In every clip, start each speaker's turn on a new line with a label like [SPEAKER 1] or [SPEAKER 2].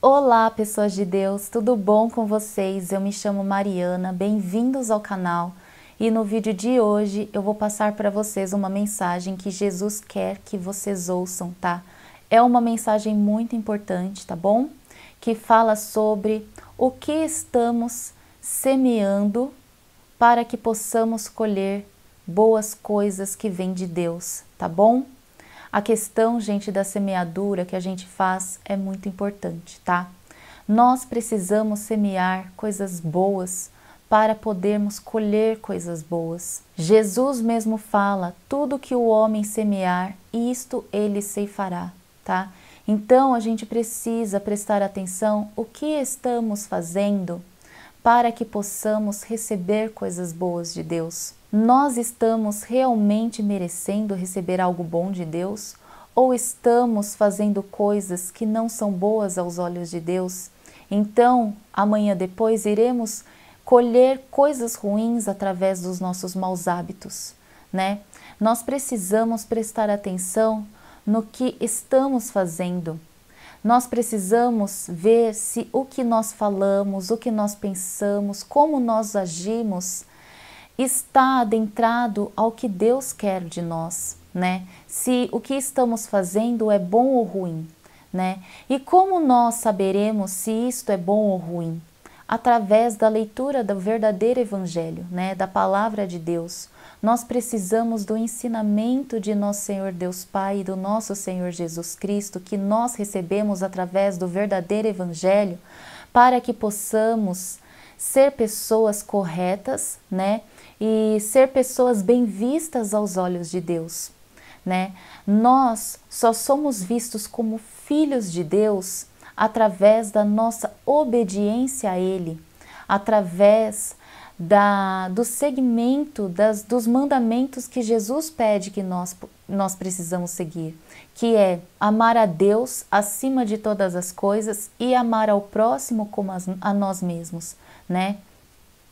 [SPEAKER 1] Olá, pessoas de Deus, tudo bom com vocês? Eu me chamo Mariana, bem-vindos ao canal e no vídeo de hoje eu vou passar para vocês uma mensagem que Jesus quer que vocês ouçam, tá? É uma mensagem muito importante, tá bom? Que fala sobre o que estamos semeando para que possamos colher boas coisas que vêm de Deus, tá bom? A questão, gente, da semeadura que a gente faz é muito importante, tá? Nós precisamos semear coisas boas para podermos colher coisas boas. Jesus mesmo fala, tudo que o homem semear, isto ele ceifará, tá? Então a gente precisa prestar atenção o que estamos fazendo para que possamos receber coisas boas de Deus. Nós estamos realmente merecendo receber algo bom de Deus? Ou estamos fazendo coisas que não são boas aos olhos de Deus? Então, amanhã depois iremos colher coisas ruins através dos nossos maus hábitos, né? Nós precisamos prestar atenção no que estamos fazendo. Nós precisamos ver se o que nós falamos, o que nós pensamos, como nós agimos, está adentrado ao que Deus quer de nós, né? Se o que estamos fazendo é bom ou ruim, né? E como nós saberemos se isto é bom ou ruim? Através da leitura do verdadeiro evangelho, né? Da palavra de Deus. Nós precisamos do ensinamento de nosso Senhor Deus Pai e do nosso Senhor Jesus Cristo, que nós recebemos através do verdadeiro evangelho, para que possamos ser pessoas corretas, né? E ser pessoas bem vistas aos olhos de Deus, né? Nós só somos vistos como filhos de Deus através da nossa obediência a Ele, através do segmento dos mandamentos que Jesus pede que nós precisamos seguir, que é amar a Deus acima de todas as coisas e amar ao próximo como a nós mesmos, né?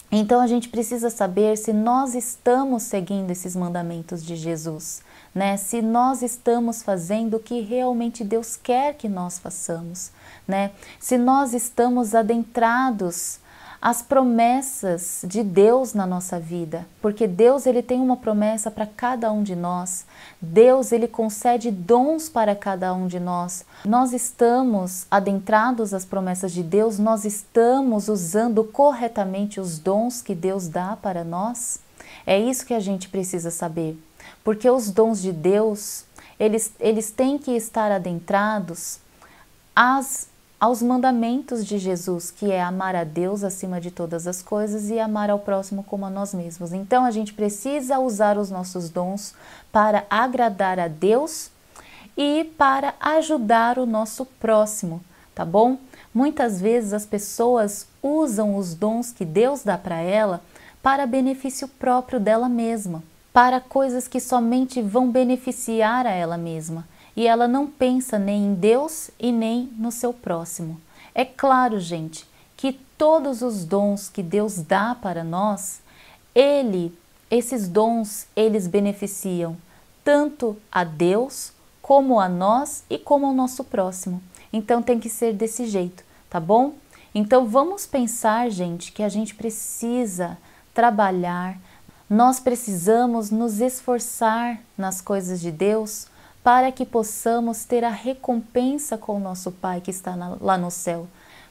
[SPEAKER 1] Então a gente precisa saber se nós estamos seguindo esses mandamentos de Jesus, né? Se nós estamos fazendo o que realmente Deus quer que nós façamos, né? Se nós estamos adentrados às promessas de Deus na nossa vida, porque Deus ele tem uma promessa para cada um de nós. Deus ele concede dons para cada um de nós. Nós estamos adentrados às promessas de Deus, nós estamos usando corretamente os dons que Deus dá para nós? É isso que a gente precisa saber, porque os dons de Deus, eles têm que estar adentrados aos mandamentos de Jesus, que é amar a Deus acima de todas as coisas e amar ao próximo como a nós mesmos. Então a gente precisa usar os nossos dons para agradar a Deus e para ajudar o nosso próximo, tá bom? Muitas vezes as pessoas usam os dons que Deus dá para ela para benefício próprio dela mesma, para coisas que somente vão beneficiar a ela mesma. E ela não pensa nem em Deus e nem no seu próximo. É claro, gente, que todos os dons que Deus dá para nós, esses dons, eles beneficiam tanto a Deus, como a nós e como ao nosso próximo. Então tem que ser desse jeito, tá bom? Então vamos pensar, gente, que a gente precisa trabalhar, nós precisamos nos esforçar nas coisas de Deus, para que possamos ter a recompensa com o nosso Pai que está lá no céu.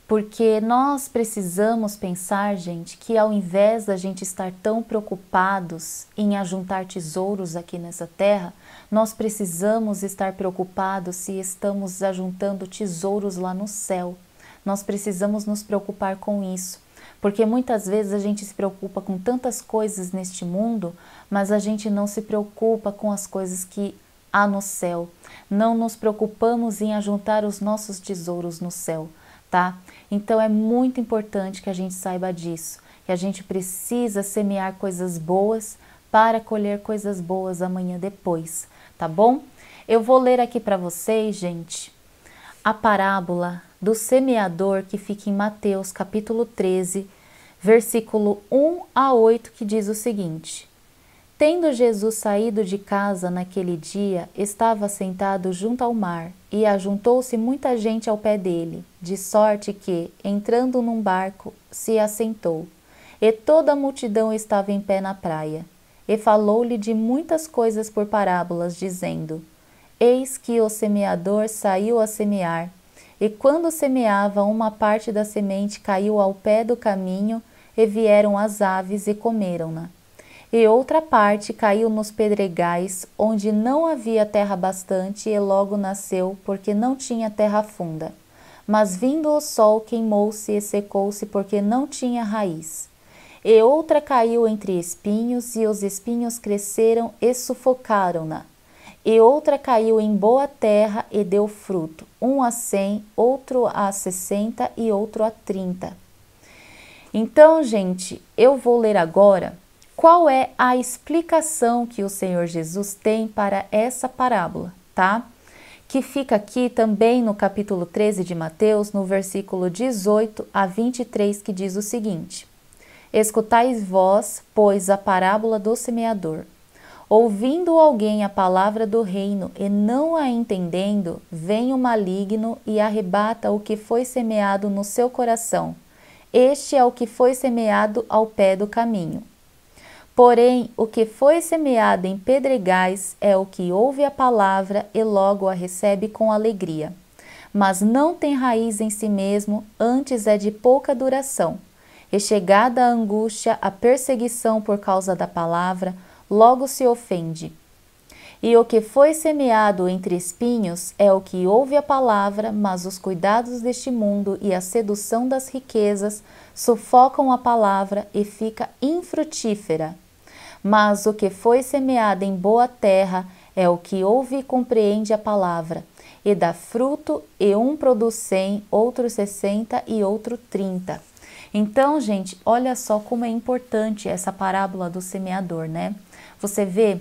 [SPEAKER 1] Porque nós precisamos pensar, gente, que ao invés da gente estar tão preocupados em ajuntar tesouros aqui nessa terra, nós precisamos estar preocupados se estamos ajuntando tesouros lá no céu. Nós precisamos nos preocupar com isso. Porque muitas vezes a gente se preocupa com tantas coisas neste mundo, mas a gente não se preocupa com as coisas que há no céu. Não nos preocupamos em ajuntar os nossos tesouros no céu, tá? Então é muito importante que a gente saiba disso, que a gente precisa semear coisas boas para colher coisas boas amanhã depois, tá bom? Eu vou ler aqui para vocês, gente, a parábola do semeador que fica em Mateus capítulo 13, versículo 1 a 8, que diz o seguinte: Tendo Jesus saído de casa naquele dia, estava sentado junto ao mar, e ajuntou-se muita gente ao pé dele, de sorte que, entrando num barco, se assentou. E toda a multidão estava em pé na praia. E falou-lhe de muitas coisas por parábolas, dizendo: Eis que o semeador saiu a semear. E quando semeava, uma parte da semente caiu ao pé do caminho, e vieram as aves e comeram-na. E outra parte caiu nos pedregais, onde não havia terra bastante, e logo nasceu, porque não tinha terra funda. Mas vindo o sol, queimou-se e secou-se, porque não tinha raiz. E outra caiu entre espinhos, e os espinhos cresceram e sufocaram-na. E outra caiu em boa terra e deu fruto, um a 100, outro a 60 e outro a 30. Então, gente, eu vou ler agora qual é a explicação que o Senhor Jesus tem para essa parábola, tá? Que fica aqui também no capítulo 13 de Mateus, no versículo 18 a 23, que diz o seguinte: Escutais vós, pois, a parábola do semeador. Ouvindo alguém a palavra do reino e não a entendendo, vem o maligno e arrebata o que foi semeado no seu coração. Este é o que foi semeado ao pé do caminho. Porém, o que foi semeado em pedregais é o que ouve a palavra e logo a recebe com alegria. Mas não tem raiz em si mesmo, antes é de pouca duração. E chegada a angústia, a perseguição por causa da palavra, logo se ofende. E o que foi semeado entre espinhos é o que ouve a palavra, mas os cuidados deste mundo e a sedução das riquezas sufocam a palavra e fica infrutífera. Mas o que foi semeado em boa terra é o que ouve e compreende a palavra, e dá fruto, e um produz 100, outro 60 e outro 30. Então, gente, olha só como é importante essa parábola do semeador, né? Você vê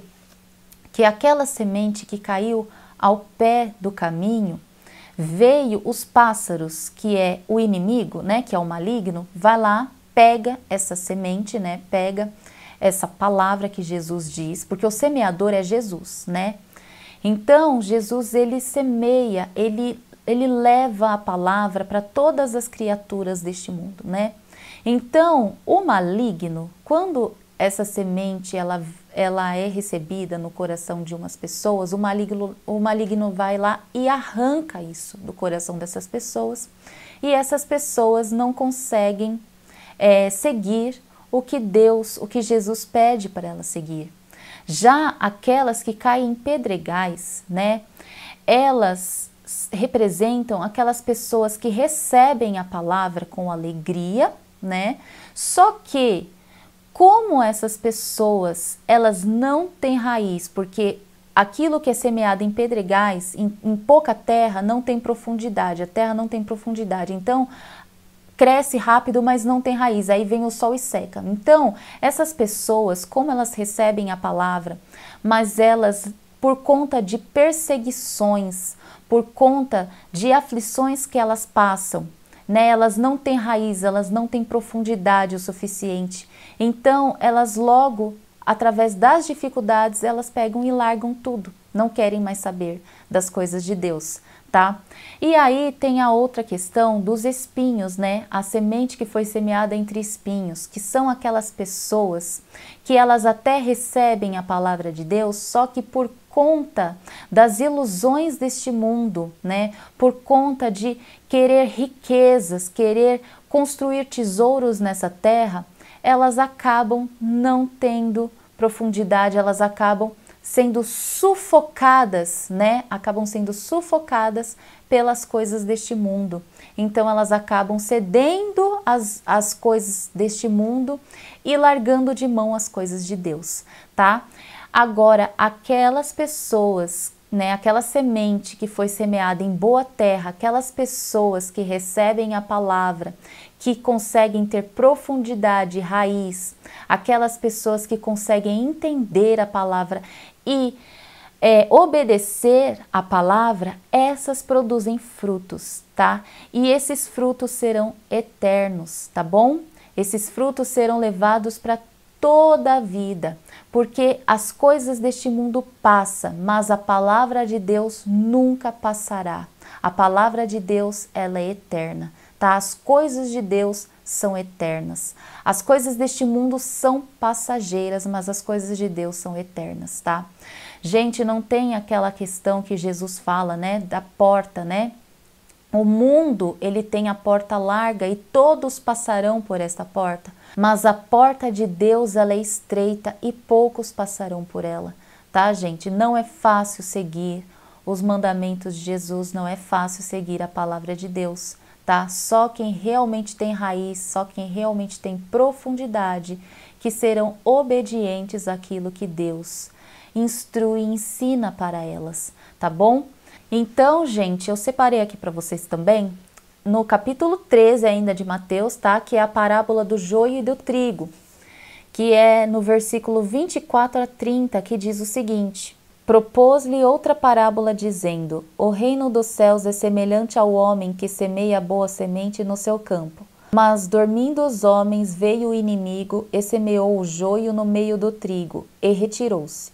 [SPEAKER 1] que aquela semente que caiu ao pé do caminho, veio os pássaros, que é o inimigo, né, que é o maligno, vai lá, pega essa semente, né, pega essa palavra que Jesus diz, porque o semeador é Jesus, né? Então, Jesus, ele semeia, ele leva a palavra para todas as criaturas deste mundo, né? Então, o maligno, quando essa semente ela é recebida no coração de umas pessoas, o maligno vai lá e arranca isso do coração dessas pessoas, e essas pessoas não conseguem seguir o que Jesus pede para elas seguir. Já aquelas que caem em pedregais, né, elas representam aquelas pessoas que recebem a palavra com alegria, né, só que como essas pessoas, elas não têm raiz, porque aquilo que é semeado em pedregais, em pouca terra, não tem profundidade, a terra não tem profundidade, então cresce rápido, mas não tem raiz, aí vem o sol e seca. Então, essas pessoas, como elas recebem a palavra, mas elas, por conta de perseguições, por conta de aflições que elas passam, né, elas não têm raiz, elas não têm profundidade o suficiente. Então, elas logo, através das dificuldades, elas pegam e largam tudo. Não querem mais saber das coisas de Deus, tá? E aí tem a outra questão dos espinhos, né? A semente que foi semeada entre espinhos, que são aquelas pessoas que elas até recebem a palavra de Deus, só que por conta das ilusões deste mundo, né? Por conta de querer riquezas, querer construir tesouros nessa terra, elas acabam não tendo profundidade, elas acabam sendo sufocadas, né? Acabam sendo sufocadas pelas coisas deste mundo. Então elas acabam cedendo às coisas deste mundo e largando de mão as coisas de Deus, tá? Agora, aquelas pessoas, né, aquela semente que foi semeada em boa terra, aquelas pessoas que recebem a palavra, que conseguem ter profundidade, raiz, aquelas pessoas que conseguem entender a palavra e obedecer a palavra, essas produzem frutos, tá? E esses frutos serão eternos, tá bom? Esses frutos serão levados para toda a vida, porque as coisas deste mundo passam, mas a palavra de Deus nunca passará. A palavra de Deus, ela é eterna, tá? As coisas de Deus são eternas. As coisas deste mundo são passageiras, mas as coisas de Deus são eternas, tá? Gente, não tem aquela questão que Jesus fala, né, da porta, né? O mundo, ele tem a porta larga e todos passarão por esta porta, mas a porta de Deus, ela é estreita e poucos passarão por ela, tá, gente? Não é fácil seguir os mandamentos de Jesus, não é fácil seguir a palavra de Deus, tá? Só quem realmente tem raiz, só quem realmente tem profundidade, que serão obedientes àquilo que Deus instrui e ensina para elas, tá bom? Então, gente, eu separei aqui para vocês também, no capítulo 13 ainda de Mateus, tá? Que é a parábola do joio e do trigo, que é no versículo 24 a 30, que diz o seguinte: propôs-lhe outra parábola dizendo, o reino dos céus é semelhante ao homem que semeia a boa semente no seu campo. Mas dormindo os homens veio o inimigo e semeou o joio no meio do trigo e retirou-se.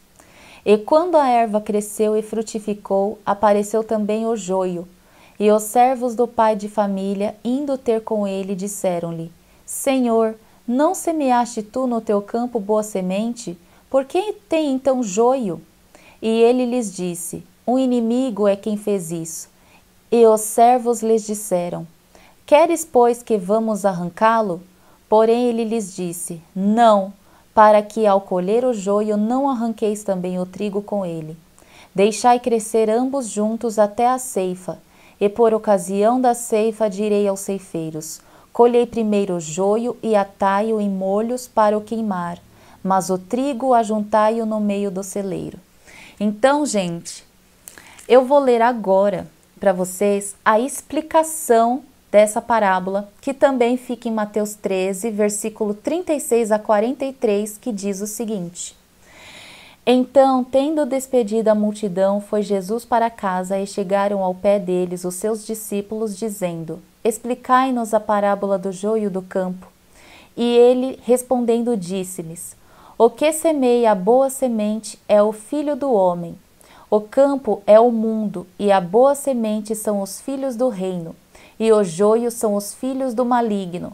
[SPEAKER 1] E quando a erva cresceu e frutificou, apareceu também o joio. E os servos do pai de família, indo ter com ele, disseram-lhe, Senhor, não semeaste tu no teu campo boa semente? Por que tem então joio? E ele lhes disse, o inimigo é quem fez isso. E os servos lhes disseram, queres, pois, que vamos arrancá-lo? Porém ele lhes disse, não, para que ao colher o joio não arranqueis também o trigo com ele. Deixai crescer ambos juntos até a ceifa, e por ocasião da ceifa direi aos ceifeiros, colhei primeiro o joio e atai-o em molhos para o queimar, mas o trigo ajuntai-o no meio do celeiro. Então, gente, eu vou ler agora para vocês a explicação dessa parábola, que também fica em Mateus 13, versículo 36 a 43, que diz o seguinte: Então, tendo despedido a multidão, foi Jesus para casa e chegaram ao pé deles os seus discípulos, dizendo, explicai-nos a parábola do joio do campo. E ele, respondendo, disse-lhes, o que semeia a boa semente é o Filho do homem. O campo é o mundo, e a boa semente são os filhos do reino, e o joio são os filhos do maligno.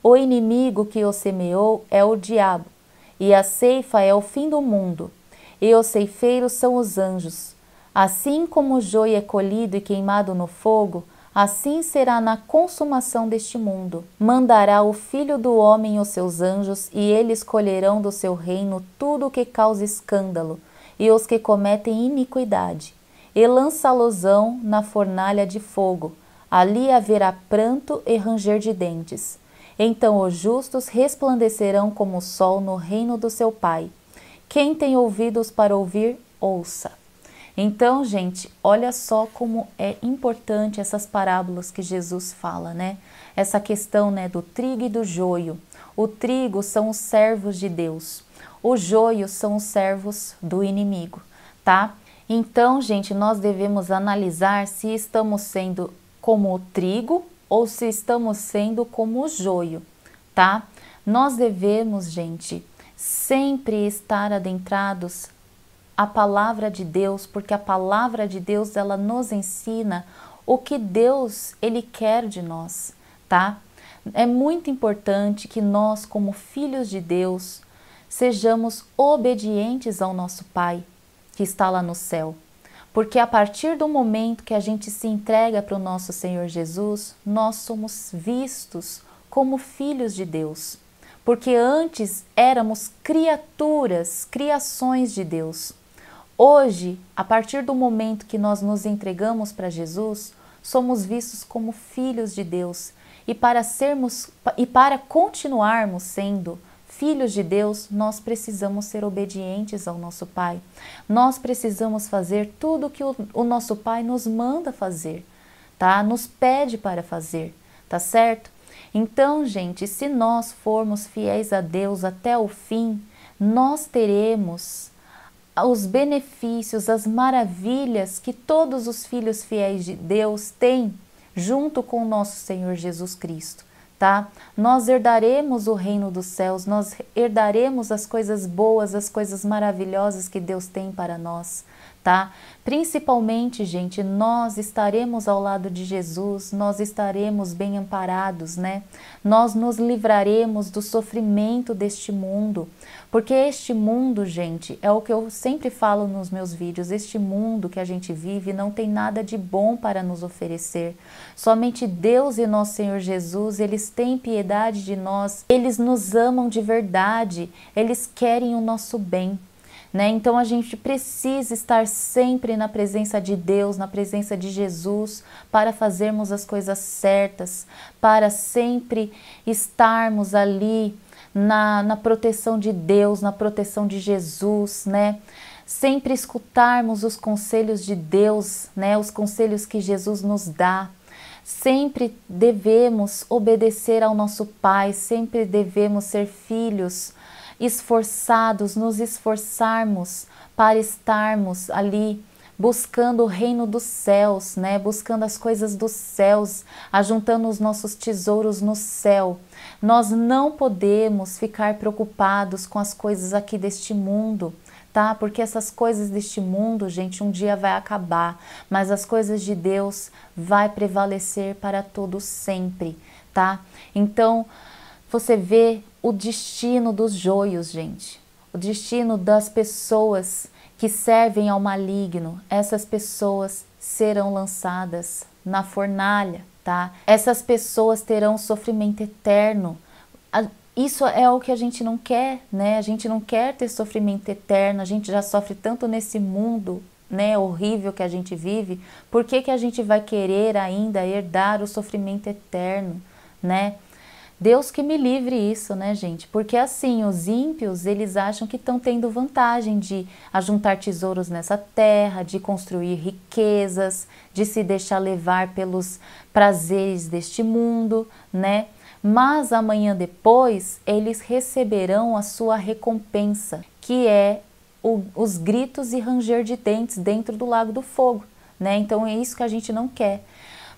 [SPEAKER 1] O inimigo que o semeou é o diabo, e a ceifa é o fim do mundo, e os ceifeiros são os anjos. Assim como o joio é colhido e queimado no fogo, assim será na consumação deste mundo. Mandará o Filho do homem os seus anjos, e eles colherão do seu reino tudo o que causa escândalo, e os que cometem iniquidade, e lançá-los-ão na fornalha de fogo. Ali haverá pranto e ranger de dentes. Então os justos resplandecerão como o sol no reino do seu Pai. Quem tem ouvidos para ouvir, ouça. Então, gente, olha só como é importante essas parábolas que Jesus fala, né? Essa questão, né, do trigo e do joio. O trigo são os servos de Deus. O joio são os servos do inimigo, tá? Então, gente, nós devemos analisar se estamos sendo como o trigo ou se estamos sendo como o joio, tá? Nós devemos, gente, sempre estar adentrados à palavra de Deus, porque a palavra de Deus, ela nos ensina o que Deus, ele quer de nós, tá? É muito importante que nós, como filhos de Deus, sejamos obedientes ao nosso Pai, que está lá no céu. Porque a partir do momento que a gente se entrega para o nosso Senhor Jesus, nós somos vistos como filhos de Deus. Porque antes éramos criaturas, criações de Deus. Hoje, a partir do momento que nós nos entregamos para Jesus, somos vistos como filhos de Deus. E para continuarmos sendo filhos de Deus, nós precisamos ser obedientes ao nosso Pai. Nós precisamos fazer tudo o que o nosso Pai nos manda fazer, tá? Nos pede para fazer, tá certo? Então, gente, se nós formos fiéis a Deus até o fim, nós teremos os benefícios, as maravilhas que todos os filhos fiéis de Deus têm junto com o nosso Senhor Jesus Cristo, tá? Nós herdaremos o reino dos céus, nós herdaremos as coisas boas, as coisas maravilhosas que Deus tem para nós, tá? Principalmente, gente, nós estaremos ao lado de Jesus, nós estaremos bem amparados, né? Nós nos livraremos do sofrimento deste mundo, porque este mundo, gente, é o que eu sempre falo nos meus vídeos, este mundo que a gente vive não tem nada de bom para nos oferecer. Somente Deus e nosso Senhor Jesus, eles têm piedade de nós, eles nos amam de verdade, eles querem o nosso bem. Né? Então a gente precisa estar sempre na presença de Deus, na presença de Jesus, para fazermos as coisas certas, para sempre estarmos ali na proteção de Deus, na proteção de Jesus, né? Sempre escutarmos os conselhos de Deus, né? Os conselhos que Jesus nos dá. Sempre devemos obedecer ao nosso Pai, sempre devemos ser filhos esforçados, nos esforçarmos para estarmos ali buscando o reino dos céus, né? Buscando as coisas dos céus, ajuntando os nossos tesouros no céu. Nós não podemos ficar preocupados com as coisas aqui deste mundo, tá? Porque essas coisas deste mundo, gente, um dia vai acabar, mas as coisas de Deus vai prevalecer para todo sempre, tá? Então, você vê o destino dos joios, gente, o destino das pessoas que servem ao maligno, essas pessoas serão lançadas na fornalha, tá? Essas pessoas terão sofrimento eterno. Isso é o que a gente não quer, né? A gente não quer ter sofrimento eterno, a gente já sofre tanto nesse mundo, né, horrível que a gente vive. Por que que a gente vai querer ainda herdar o sofrimento eterno, né? Deus que me livre isso, né, gente? Porque assim, os ímpios, eles acham que estão tendo vantagem de ajuntar tesouros nessa terra, de construir riquezas, de se deixar levar pelos prazeres deste mundo, né? Mas amanhã depois, eles receberão a sua recompensa, que é os gritos e ranger de dentes dentro do lago do fogo, né? Então é isso que a gente não quer.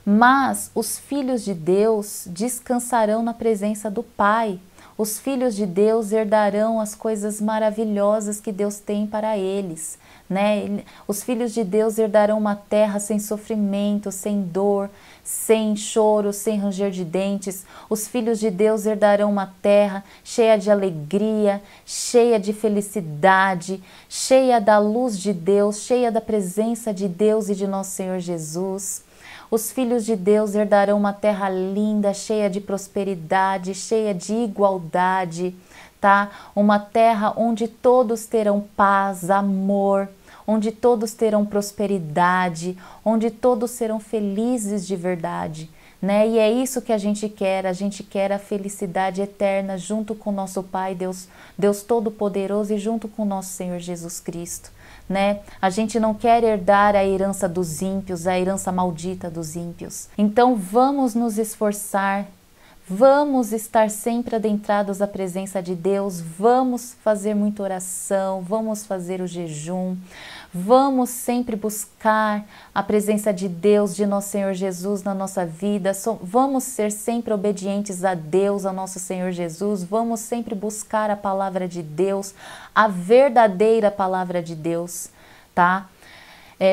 [SPEAKER 1] Mas os filhos de Deus descansarão na presença do Pai. Os filhos de Deus herdarão as coisas maravilhosas que Deus tem para eles, né? Os filhos de Deus herdarão uma terra sem sofrimento, sem dor, sem choro, sem ranger de dentes. Os filhos de Deus herdarão uma terra cheia de alegria, cheia de felicidade, cheia da luz de Deus, cheia da presença de Deus e de nosso Senhor Jesus. Os filhos de Deus herdarão uma terra linda, cheia de prosperidade, cheia de igualdade, tá? Uma terra onde todos terão paz, amor, onde todos terão prosperidade, onde todos serão felizes de verdade, né? E é isso que a gente quer a felicidade eterna junto com nosso Pai, Deus Todo-Poderoso, e junto com nosso Senhor Jesus Cristo. Né? A gente não quer herdar a herança dos ímpios, a herança maldita dos ímpios. Então vamos nos esforçar, vamos estar sempre adentrados à presença de Deus, vamos fazer muita oração, vamos fazer o jejum, vamos sempre buscar a presença de Deus, de nosso Senhor Jesus na nossa vida, vamos ser sempre obedientes a Deus, ao nosso Senhor Jesus, vamos sempre buscar a palavra de Deus, a verdadeira palavra de Deus, tá?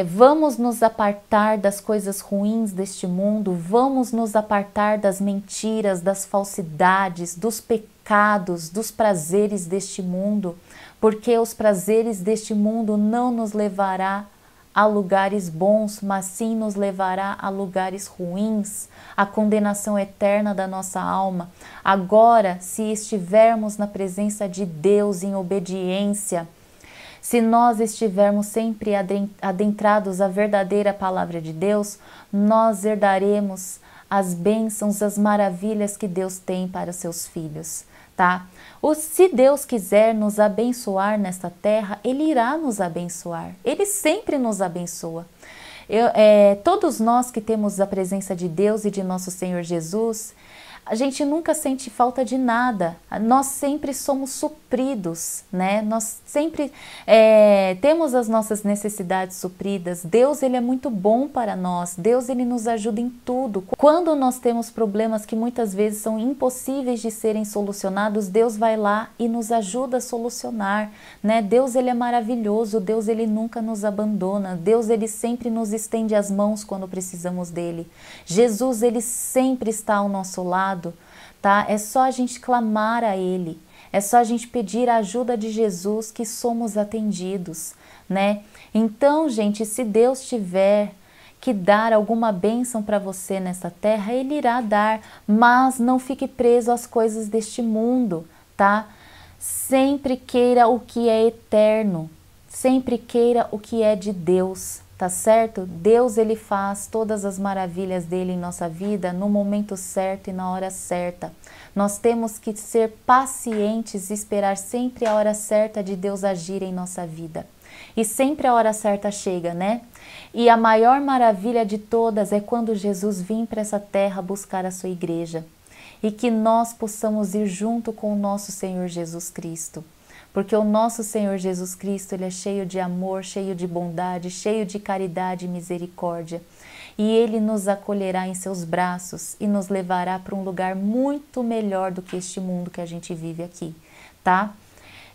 [SPEAKER 1] Vamos nos apartar das coisas ruins deste mundo, vamos nos apartar das mentiras, das falsidades, dos pecados, dos prazeres deste mundo, porque os prazeres deste mundo não nos levará a lugares bons, mas sim nos levará a lugares ruins, a condenação eterna da nossa alma. Agora, se estivermos na presença de Deus em obediência, se nós estivermos sempre adentrados à verdadeira palavra de Deus, nós herdaremos as bênçãos, as maravilhas que Deus tem para os seus filhos, tá? Se Deus quiser nos abençoar nesta terra, Ele irá nos abençoar. Ele sempre nos abençoa. Todos nós que temos a presença de Deus e de nosso Senhor Jesus, A gente nunca sente falta de nada, nós sempre somos supridos, né? Nós sempre temos as nossas necessidades supridas. Deus, Ele é muito bom para nós, Deus, Ele nos ajuda em tudo. Quando nós temos problemas que muitas vezes são impossíveis de serem solucionados, Deus vai lá e nos ajuda a solucionar, né? Deus, Ele é maravilhoso, Deus, Ele nunca nos abandona, Deus, Ele sempre nos estende as mãos quando precisamos dEle. Jesus, Ele sempre está ao nosso lado, tá? É só a gente clamar a Ele, é só a gente pedir a ajuda de Jesus que somos atendidos, né? Então, gente, se Deus tiver que dar alguma bênção para você nessa terra, Ele irá dar, mas não fique preso às coisas deste mundo, tá? Sempre queira o que é eterno, sempre queira o que é de Deus, tá certo? Deus, Ele faz todas as maravilhas dele em nossa vida no momento certo e na hora certa. Nós temos que ser pacientes e esperar sempre a hora certa de Deus agir em nossa vida. E sempre a hora certa chega, né? E a maior maravilha de todas é quando Jesus vem para essa terra buscar a sua igreja. E que nós possamos ir junto com o nosso Senhor Jesus Cristo. Porque o nosso Senhor Jesus Cristo, Ele é cheio de amor, cheio de bondade, cheio de caridade e misericórdia. E Ele nos acolherá em seus braços e nos levará para um lugar muito melhor do que este mundo que a gente vive aqui, tá?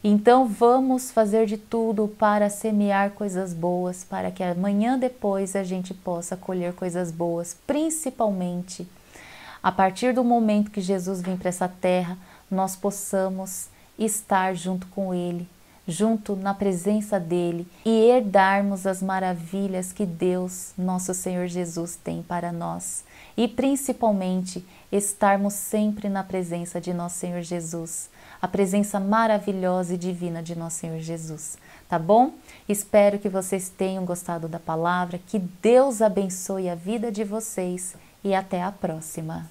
[SPEAKER 1] Então vamos fazer de tudo para semear coisas boas, para que amanhã depois a gente possa colher coisas boas, principalmente a partir do momento que Jesus vem para essa terra, nós possamos estar junto com Ele, junto na presença dEle e herdarmos as maravilhas que Deus, nosso Senhor Jesus, tem para nós. E principalmente estarmos sempre na presença de nosso Senhor Jesus, a presença maravilhosa e divina de nosso Senhor Jesus, tá bom? Espero que vocês tenham gostado da palavra, que Deus abençoe a vida de vocês e até a próxima.